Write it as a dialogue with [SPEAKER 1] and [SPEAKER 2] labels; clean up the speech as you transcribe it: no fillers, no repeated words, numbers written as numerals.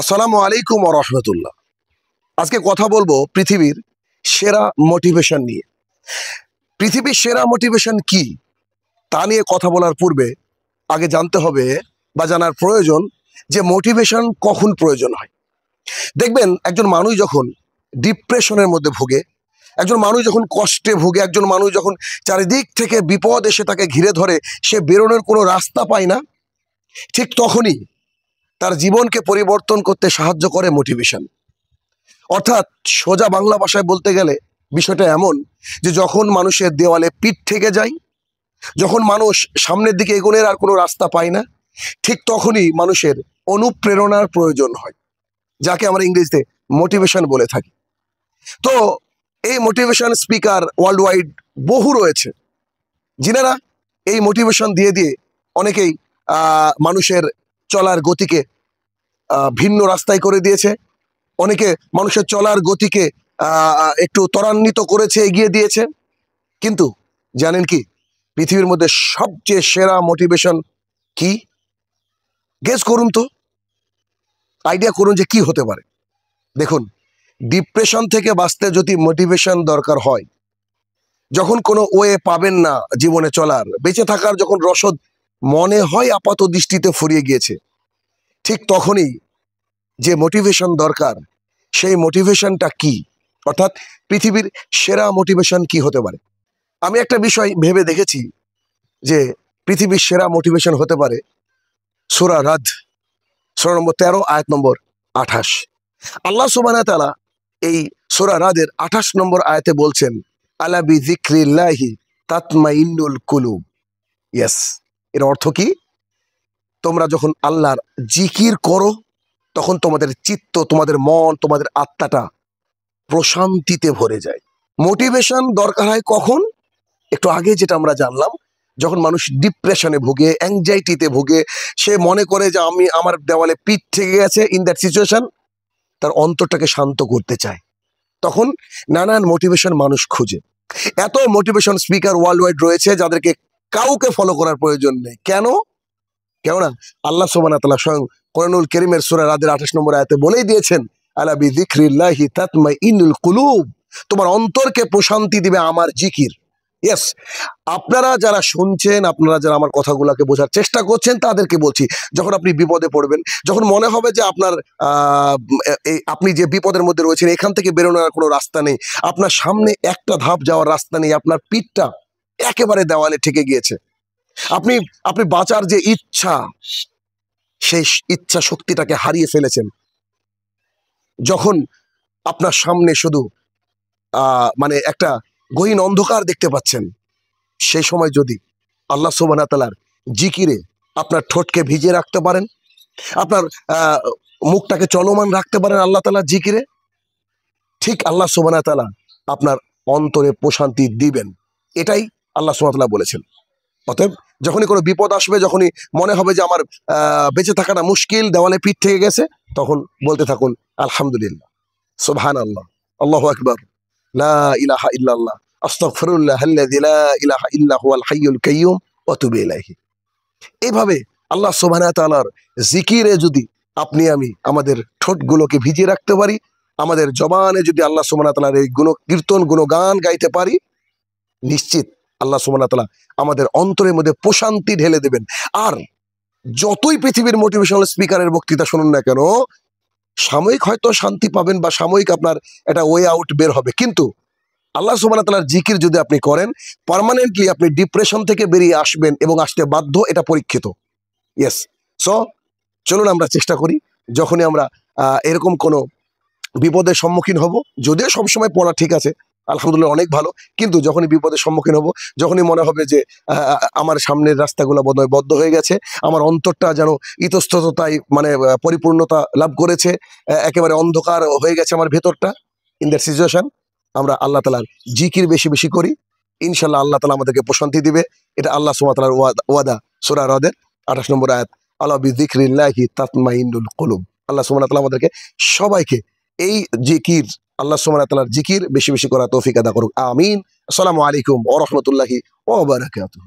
[SPEAKER 1] আসসালামু আলাইকুম ওয়া রাহমাতুল্লাহ। আজকে কথা বলবো পৃথিবীর সেরা মোটিভেশন নিয়ে। পৃথিবীর সেরা মোটিভেশন কি তা নিয়ে কথা বলার পূর্বে আগে জানতে হবে বা জানার প্রয়োজন যে মোটিভেশন কখন প্রয়োজন হয়। দেখবেন একজন মানুষ যখন ডিপ্রেশনের মধ্যে ভোগে, একজন মানুষ যখন কষ্টে ভোগে, একজন মানুষ যখন চারিদিক থেকে বিপদ এসে তাকে ঘিরে ধরে, সে বেরোনোর কোনো রাস্তা পায় না, ঠিক তখনই তার জীবনকে পরিবর্তন করতে সাহায্য করে মোটিভেশন। অর্থাৎ সোজা বাংলা ভাষায় বলতে গেলে বিষয়টা এমন যে যখন মানুষের দেওয়ালে পিঠ থেকে যায়, যখন মানুষ সামনের দিকে এগোনোর আর কোনো রাস্তা পায় না, ঠিক তখনই মানুষের অনুপ্রেরণার প্রয়োজন হয়, যাকে আমরা ইংরেজিতে মোটিভেশন বলে থাকি। তো এই মোটিভেশন স্পিকার ওয়ার্ল্ড ওয়াইড বহু রয়েছে, যিনারা এই মোটিভেশন দিয়ে দিয়ে অনেকেই মানুষের চলার গতিকে ভিন্ন রাস্তায় করে দিয়েছে, অনেকে মানুষের চলার গতিকে একটু ত্বরান্বিত করেছে, এগিয়ে দিয়েছে। কিন্তু জানেন কি পৃথিবীর মধ্যে সবচেয়ে সেরা মোটিভেশন কি? গেস করুন তো, আইডিয়া করুন যে কি হতে পারে। দেখুন, ডিপ্রেশন থেকে বাঁচতে যদি মোটিভেশন দরকার হয়, যখন কোনো ওয়ে পাবেন না জীবনে চলার, বেঁচে থাকার যখন রসদ মনে হয় আপাত দৃষ্টিতে ফুরিয়ে গিয়েছে, ঠিক তখনই যে মোটিভেশন দরকার, সেই মোটিভেশনটা কি? অর্থাৎ পৃথিবীর সেরা মোটিভেশন কি হতে পারে? আমি একটা বিষয় ভেবে দেখেছি যে পৃথিবীর সেরা মোটিভেশন হতে পারে সূরা রাদ, সূরা নম্বর 13 আয়াত নম্বর 28। আল্লাহ সুবহানাহু ওয়া তাআলা এই সূরা রাদের 28 নম্বর আয়াতে বলছেন, আলা বিযিকরিল্লাহি তাতমাইন্নুল কুলুব। ইয়েস, এর অর্থ কি? তোমরা যখন আল্লাহর জিকির করো, তখন তোমাদের চিত্ত, তোমাদের মন, তোমাদের আত্মাটা প্রশান্তিতে ভরে যায়। মোটিভেশন দরকার হয় কখন? একটু আগে যেটা আমরা জানলাম, যখন মানুষ ডিপ্রেশনে ভুগে, অ্যাংজাইটিতে ভুগে, সে মনে করে যে আমার দেওয়ালে পিঠ থেকে গেছে। ইন দ্যাট সিচুয়েশন তার অন্তরটাকে শান্ত করতে চায়, তখন নানান মোটিভেশন মানুষ খুঁজে। এত মোটিভেশন স্পিকার ওয়ার্ল্ড ওয়াইড রয়েছে যাদেরকে কাউকে ফলো করার প্রয়োজন নেই। কেননা আল্লাহ সুবহানাহু ওয়া তাআলা স্বয়ং কোরআনুল কারীমের সূরা রাদের 28 নম্বর আয়াতে বলেই দিয়েছেন, আলা বিযিকরিল্লাহি তাতমাইন্নুল কুলুব। তোমার অন্তরকে প্রশান্তি দিবে আমার জিকির। ইয়েস, আপনারা যারা শুনছেন, আপনারা যারা আমার কথাগুলোকে বোঝার চেষ্টা করছেন, তাদেরকে বলছি, যখন আপনি বিপদে পড়বেন, যখন মনে হবে যে আপনি যে বিপদের মধ্যে রয়েছেন এখান থেকে বেরোনোর কোনো রাস্তা নেই, আপনার সামনে একটা ধাপ যাওয়ার রাস্তা নেই, আপনার পিঠটা একেবারে দেওয়ালে ঠেকে গিয়েছে, আপনি বাঁচার যে ইচ্ছা, সেই ইচ্ছা শক্তিটাকে হারিয়ে ফেলেছেন, যখন আপনার সামনে শুধু মানে একটা গহীন অন্ধকার দেখতে পাচ্ছেন, সেই সময় যদি আল্লাহ সুবহানাহু ওয়া তাআলার জিকিরে আপনার ঠোঁটকে ভিজিয়ে রাখতে পারেন, আপনার মুখটাকে চলমান রাখতে পারেন আল্লাহ তাআলার জিকিরে, ঠিক আল্লাহ সুবহানাহু ওয়া তাআলা আপনার অন্তরে প্রশান্তি দিবেন। এটাই আল্লাহ সুবহানাহু ওয়া তাআলা বলেছেন। অতএব যখনই কোনো বিপদ আসবে, যখনই মনে হবে যে আমার বেঁচে থাকাটা মুশকিল, দেওয়ালে পিঠ থেকে গেছে, তখন বলতে থাকুন আলহামদুলিল্লাহ, সুবহানাল্লাহ, আল্লাহু আকবার, লা ইলাহা ইল্লাল্লাহ, আস্তাগফিরুল্লাহাল্লাযী লা ইলাহা ইল্লা হুয়াল হাইয়ুল কাইয়্যুম ওয়া তুবু ইলাইহি। এইভাবে আল্লাহ সুবহানাহু ওয়া তাআলার জিকিরে যদি আপনি আমি আমাদের ঠোঁটগুলোকে ভিজিয়ে রাখতে পারি, আমাদের জবানে যদি আল্লাহ সুবহানাহু ওয়া তাআলার এই কীর্তন গুণগান গাইতে পারি, নিশ্চিত আল্লাহ সুবহানাহু ওয়া তাআলা আমাদের অন্তরের মধ্যে প্রশান্তি ঢেলে দেবেন। আর যতই পৃথিবীর মোটিভেশনাল স্পিকারের বক্তৃতা শুনুন না কেন, সাময়িক হয়তো শান্তি পাবেন বা সাময়িক আপনার একটা ওয়ে আউট বের হবে, কিন্তু আল্লাহ সুবহানাহু ওয়া তাআলার জিকির যদি আপনি করেন, পার্মানেন্টলি আপনি ডিপ্রেশন থেকে বেরিয়ে আসবেন এবং আসতে বাধ্য, এটা পরীক্ষিত। ইয়েস, সো চলুন আমরা চেষ্টা করি, যখনই আমরা এরকম কোনো বিপদের সম্মুখীন হব, যদিও সবসময় পড়া ঠিক আছে, আলহামদুলিল্লাহ অনেক ভালো, কিন্তু যখনই বিপদের সম্মুখীন হব, যখনই মনে হবে যে আমার সামনের রাস্তাগুলো বোধহয় বদ্ধ হয়ে গেছে, আমার অন্তরটা যেন ইতস্ততায় মানে পরিপূর্ণতা লাভ করেছে, একেবারে অন্ধকার হয়ে গেছে আমার ভেতরটা, ইন দ্যাট সিচুয়েশন আমরা আল্লাহ তাআলার জিকির বেশি বেশি করি, ইনশাল্লাহ আল্লাহ তাআলা আমাদেরকে প্রশান্তি দিবে। এটা আল্লাহ সুবহানাহু ওয়া তাআলার ওয়াদা, সূরা রাদের 28 নম্বর আয়াত, আলা বিযিকরিল্লাহি তাতমাইন্নুল কুলুব। আল্লাহ সুবহানাহু ওয়া তাআলা আমাদেরকে সবাইকে এই জিকির, আল্লাহ সুবহানাহু ওয়া তাআলার জিকির বেশি বেশি করা তৌফিক আদা করুক। আমিন। আসসালামু আলাইকুম ওয়া রাহমাতুল্লাহি ওয়া বারাকাতুহু।